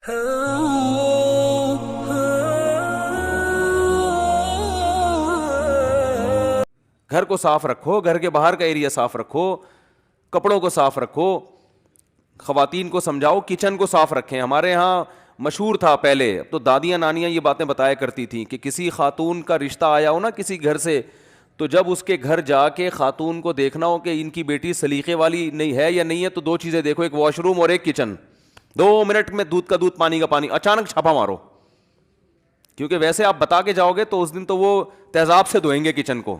گھر کو صاف رکھو, گھر کے باہر کا ایریا صاف رکھو, کپڑوں کو صاف رکھو, خواتین کو سمجھاؤ کچن کو صاف رکھیں. ہمارے ہاں مشہور تھا پہلے, اب تو دادیاں نانیاں یہ باتیں بتایا کرتی تھیں کہ کسی خاتون کا رشتہ آیا ہو نا کسی گھر سے, تو جب اس کے گھر جا کے خاتون کو دیکھنا ہو کہ ان کی بیٹی سلیقے والی نہیں ہے یا نہیں ہے, تو دو چیزیں دیکھو, ایک واش روم اور ایک کچن. 2 منٹ میں دودھ کا دودھ پانی کا پانی, اچانک چھاپا مارو. کیونکہ ویسے آپ بتا کے جاؤ گے تو اس دن تو وہ تیزاب سے دھوئیں گے کچن کو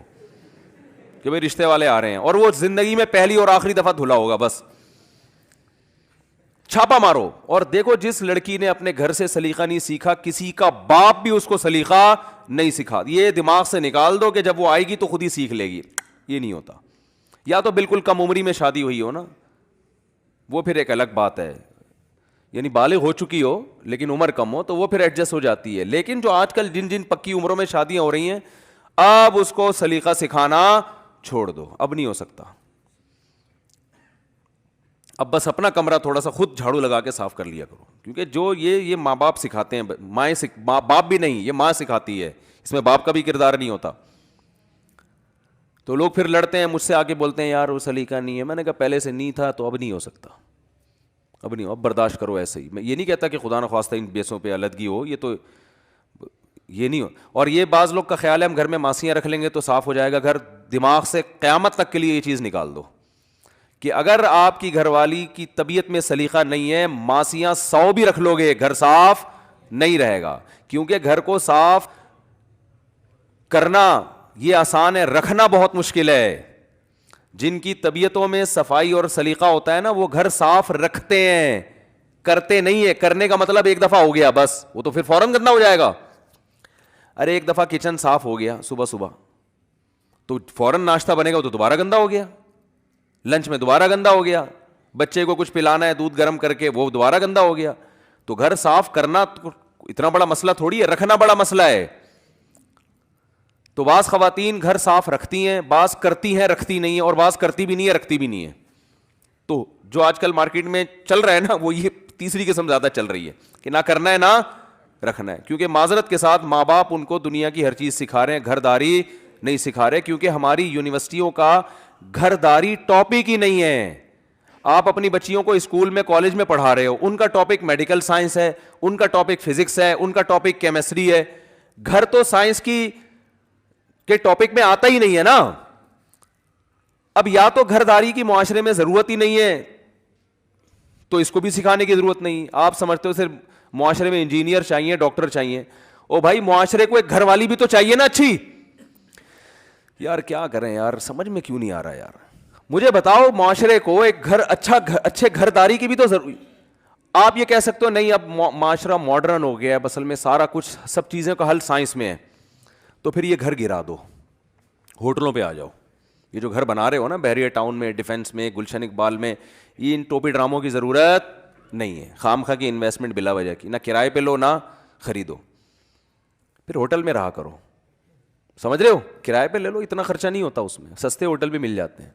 کہ بھائی رشتے والے آ رہے ہیں, اور وہ زندگی میں پہلی اور آخری دفعہ دھلا ہوگا. بس چھاپا مارو اور دیکھو جس لڑکی نے اپنے گھر سے سلیقہ نہیں سیکھا, کسی کا باپ بھی اس کو سلیقہ نہیں سکھا. یہ دماغ سے نکال دو کہ جب وہ آئے گی تو خود ہی سیکھ لے گی. یہ نہیں ہوتا. یا تو بالکل کم عمری میں شادی ہوئی ہو نا, وہ پھر ایک الگ بات ہے, یعنی بالغ ہو چکی ہو لیکن عمر کم ہو تو وہ پھر ایڈجسٹ ہو جاتی ہے. لیکن جو آج کل جن پکی عمروں میں شادیاں ہو رہی ہیں, اب اس کو سلیقہ سکھانا چھوڑ دو, اب نہیں ہو سکتا. اب بس اپنا کمرہ تھوڑا سا خود جھاڑو لگا کے صاف کر لیا کرو, کیونکہ جو یہ ماں باپ سکھاتے ہیں, باپ بھی نہیں, یہ ماں سکھاتی ہے, اس میں باپ کا بھی کردار نہیں ہوتا. تو لوگ پھر لڑتے ہیں مجھ سے آ کے بولتے ہیں یار وہ سلیقہ نہیں ہے. میں نے کہا پہلے سے نہیں تھا تو اب نہیں ہو سکتا, اب نہیں, اب برداشت کرو ایسے ہی. میں یہ نہیں کہتا کہ خدا نخواستہ ان بیسوں پہ علیحدگی ہو, یہ نہیں ہو. اور یہ بعض لوگ کا خیال ہے ہم گھر میں ماسیاں رکھ لیں گے تو صاف ہو جائے گا گھر. دماغ سے قیامت تک کے لیے یہ چیز نکال دو کہ اگر آپ کی گھر والی کی طبیعت میں سلیقہ نہیں ہے, ماسیاں 100 بھی رکھ لو گے, گھر صاف نہیں رہے گا. کیونکہ گھر کو صاف کرنا یہ آسان ہے, رکھنا بہت مشکل ہے. جن کی طبیعتوں میں صفائی اور سلیقہ ہوتا ہے نا, وہ گھر صاف رکھتے ہیں, کرتے نہیں ہے. کرنے کا مطلب ایک دفعہ ہو گیا بس, وہ تو پھر فوراً گندا ہو جائے گا. ارے ایک دفعہ کچن صاف ہو گیا صبح صبح تو فوراً ناشتہ بنے گا تو دوبارہ گندا ہو گیا, لنچ میں دوبارہ گندا ہو گیا, بچے کو کچھ پلانا ہے دودھ گرم کر کے وہ دوبارہ گندا ہو گیا. تو گھر صاف کرنا اتنا بڑا مسئلہ تھوڑی ہے, رکھنا بڑا مسئلہ ہے. تو بعض خواتین گھر صاف رکھتی ہیں, بعض کرتی ہیں رکھتی نہیں ہیں, اور بعض کرتی بھی نہیں ہے رکھتی بھی نہیں ہے. تو جو آج کل مارکیٹ میں چل رہا ہے نا, وہ یہ تیسری قسم زیادہ چل رہی ہے کہ نہ کرنا ہے نہ رکھنا ہے. کیونکہ معذرت کے ساتھ ماں باپ ان کو دنیا کی ہر چیز سکھا رہے ہیں, گھرداری نہیں سکھا رہے. کیونکہ ہماری یونیورسٹیوں کا گھرداری ٹاپک ہی نہیں ہے. آپ اپنی بچیوں کو اسکول میں کالج میں پڑھا رہے ہو, ان کا ٹاپک میڈیکل سائنس ہے, ان کا ٹاپک فزکس ہے, ان کا ٹاپک کیمسٹری ہے. گھر تو سائنس کی کے ٹاپک میں آتا ہی نہیں ہے نا. اب یا تو گھرداری کی معاشرے میں ضرورت ہی نہیں ہے تو اس کو بھی سکھانے کی ضرورت نہیں. آپ سمجھتے ہو صرف معاشرے میں انجینئر چاہیے, ڈاکٹر چاہیے. او بھائی معاشرے کو ایک گھر والی بھی تو چاہیے نا اچھی. یار کیا کریں یار, سمجھ میں کیوں نہیں آ رہا یار. مجھے بتاؤ معاشرے کو ایک گھر اچھے گھرداری کی بھی تو ضروری. آپ یہ کہہ سکتے ہو نہیں اب معاشرہ ماڈرن ہو گیا ہے, اصل میں سارا کچھ سب چیزوں کا حل سائنس میں ہے, تو پھر یہ گھر گرا دو, ہوٹلوں پہ آ جاؤ. یہ جو گھر بنا رہے ہو نا بیریا ٹاؤن میں, ڈیفینس میں, گلشن اقبال میں, یہ ان ٹوپی ڈراموں کی ضرورت نہیں ہے. خام خواہ کی انویسٹمنٹ بلا وجہ کی, نہ کرائے پہ لو نہ خریدو, پھر ہوٹل میں رہا کرو. سمجھ رہے ہو, کرائے پہ لے لو, اتنا خرچہ نہیں ہوتا اس میں, سستے ہوٹل بھی مل جاتے ہیں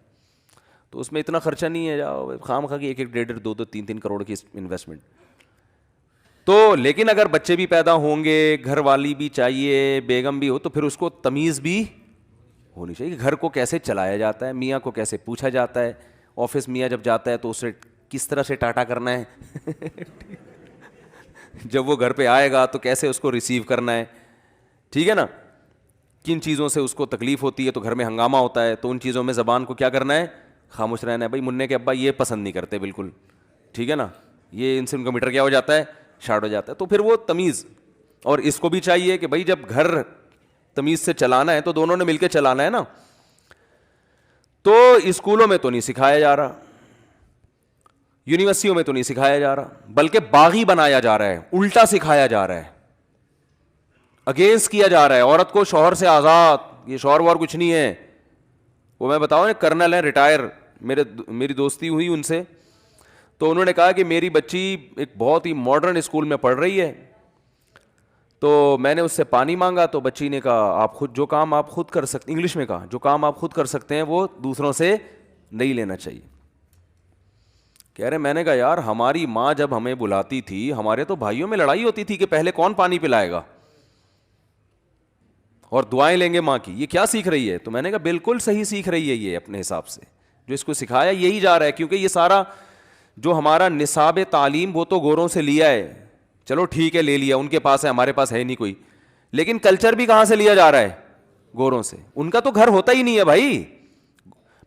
تو اس میں اتنا خرچہ نہیں ہے. جاؤ خام خواہ کی 1 1.5 2 2 3 3 کروڑ کی انویسٹمنٹ. تو لیکن اگر بچے بھی پیدا ہوں گے, گھر والی بھی چاہیے, بیگم بھی ہو, تو پھر اس کو تمیز بھی ہونی چاہیے کہ گھر کو کیسے چلایا جاتا ہے, میاں کو کیسے پوچھا جاتا ہے, آفس میاں جب جاتا ہے تو اسے کس طرح سے ٹاٹا کرنا ہے, جب وہ گھر پہ آئے گا تو کیسے اس کو ریسیو کرنا ہے, ٹھیک ہے نا. کن چیزوں سے اس کو تکلیف ہوتی ہے, تو گھر میں ہنگامہ ہوتا ہے تو ان چیزوں میں زبان کو کیا کرنا ہے, خاموش رہنا ہے. بھائی منع کے ابا یہ پسند نہیں کرتے بالکل, ٹھیک ہے نا, یہ ان سے ان کا میٹر کیا ہو جاتا ہے, شارٹ ہو جاتا ہے. تو پھر وہ تمیز, اور اس کو بھی چاہیے کہ بھائی جب گھر تمیز سے چلانا ہے تو دونوں نے مل کے چلانا ہے نا. تو اسکولوں میں تو نہیں سکھایا جا رہا, یونیورسٹیوں میں تو نہیں سکھایا جا رہا, بلکہ باغی بنایا جا رہا ہے, الٹا سکھایا جا رہا ہے, اگینسٹ کیا جا رہا ہے. عورت کو شوہر سے آزاد, یہ شوہر وار کچھ نہیں ہے. وہ میں بتاؤں, کرنل ہے ریٹائر, میری دوستی ہوئی ان سے, تو انہوں نے کہا کہ میری بچی ایک بہت ہی ماڈرن اسکول میں پڑھ رہی ہے, تو میں نے اس سے پانی مانگا تو بچی نے کہا آپ خود جو کام آپ خود کر سکتے, انگلش میں کہا جو کام آپ خود کر سکتے ہیں وہ دوسروں سے نہیں لینا چاہیے. کہہ رہے میں نے کہا یار ہماری ماں جب ہمیں بلاتی تھی ہمارے تو بھائیوں میں لڑائی ہوتی تھی کہ پہلے کون پانی پلائے گا اور دعائیں لیں گے ماں کی, یہ کیا سیکھ رہی ہے؟ تو میں نے کہا بالکل صحیح سیکھ رہی ہے یہ اپنے حساب سے, جو اس کو سکھایا یہی جا رہا ہے, کیونکہ یہ سارا جو ہمارا نصاب تعلیم وہ تو گوروں سے لیا ہے, چلو ٹھیک ہے لے لیا, ان کے پاس ہے ہمارے پاس ہے نہیں کوئی, لیکن کلچر بھی کہاں سے لیا جا رہا ہے؟ گوروں سے. ان کا تو گھر ہوتا ہی نہیں ہے بھائی.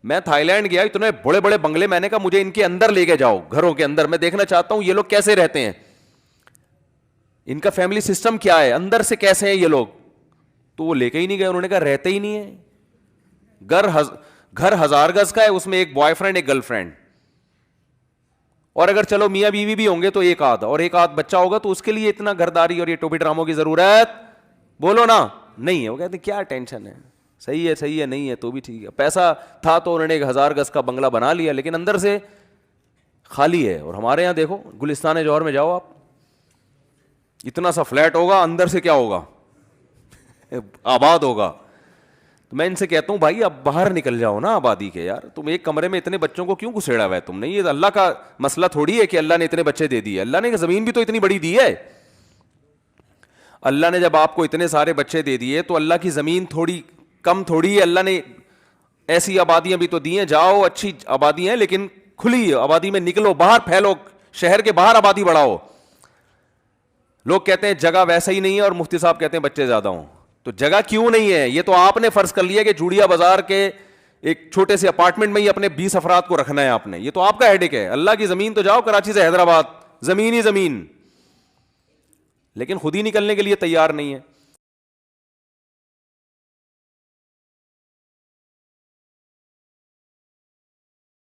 میں تھائی لینڈ گیا, اتنے بڑے بڑے بنگلے, میں نے کہا مجھے ان کے اندر لے کے جاؤ, گھروں کے اندر, میں دیکھنا چاہتا ہوں یہ لوگ کیسے رہتے ہیں, ان کا فیملی سسٹم کیا ہے, اندر سے کیسے ہیں یہ لوگ. تو وہ لے کے ہی نہیں گئے, انہوں نے کہا رہتے ہی نہیں ہے. گھر 1000 گز کا ہے, اس میں ایک بوائے فرینڈ ایک گرل فرینڈ, اور اگر چلو میاں بیوی بھی ہوں گے تو ایک آدھ, اور ایک آدھ بچہ ہوگا, تو اس کے لیے اتنا گھرداری اور یہ ٹوپی ڈراموں کی ضرورت بولو نا نہیں ہے. وہ کہتے ہیں کیا ٹینشن ہے, صحیح ہے نہیں ہے تو بھی ٹھیک ہے, پیسہ تھا تو انہوں نے 1000 گز کا بنگلہ بنا لیا, لیکن اندر سے خالی ہے. اور ہمارے یہاں دیکھو گلستان جوہر میں جاؤ آپ, اتنا سا فلیٹ ہوگا, اندر سے کیا ہوگا, آباد ہوگا. تو میں ان سے کہتا ہوں بھائی اب باہر نکل جاؤ نا آبادی کے, یار تم ایک کمرے میں اتنے بچوں کو کیوں گھسیڑا ہوا ہے تم نے؟ یہ اللہ کا مسئلہ تھوڑی ہے کہ اللہ نے اتنے بچے دے دیے, اللہ نے زمین بھی تو اتنی بڑی دی ہے. اللہ نے جب آپ کو اتنے سارے بچے دے دیے تو اللہ کی زمین تھوڑی کم تھوڑی ہے, اللہ نے ایسی آبادیاں بھی تو دی ہیں, جاؤ اچھی آبادی ہیں لیکن کھلی آبادی میں نکلو, باہر پھیلو, شہر کے باہر آبادی بڑھاؤ. لوگ کہتے ہیں جگہ ویسا ہی نہیں ہے, اور مفتی صاحب کہتے ہیں بچے زیادہ ہوں. تو جگہ کیوں نہیں ہے؟ یہ تو آپ نے فرض کر لیا کہ جوڑیا بازار کے ایک چھوٹے سے اپارٹمنٹ میں ہی اپنے 20 افراد کو رکھنا ہے آپ نے, یہ تو آپ کا ہیڈک ہے. اللہ کی زمین تو جاؤ کراچی سے حیدرآباد, زمین ہی زمین, لیکن خود ہی نکلنے کے لیے تیار نہیں ہے.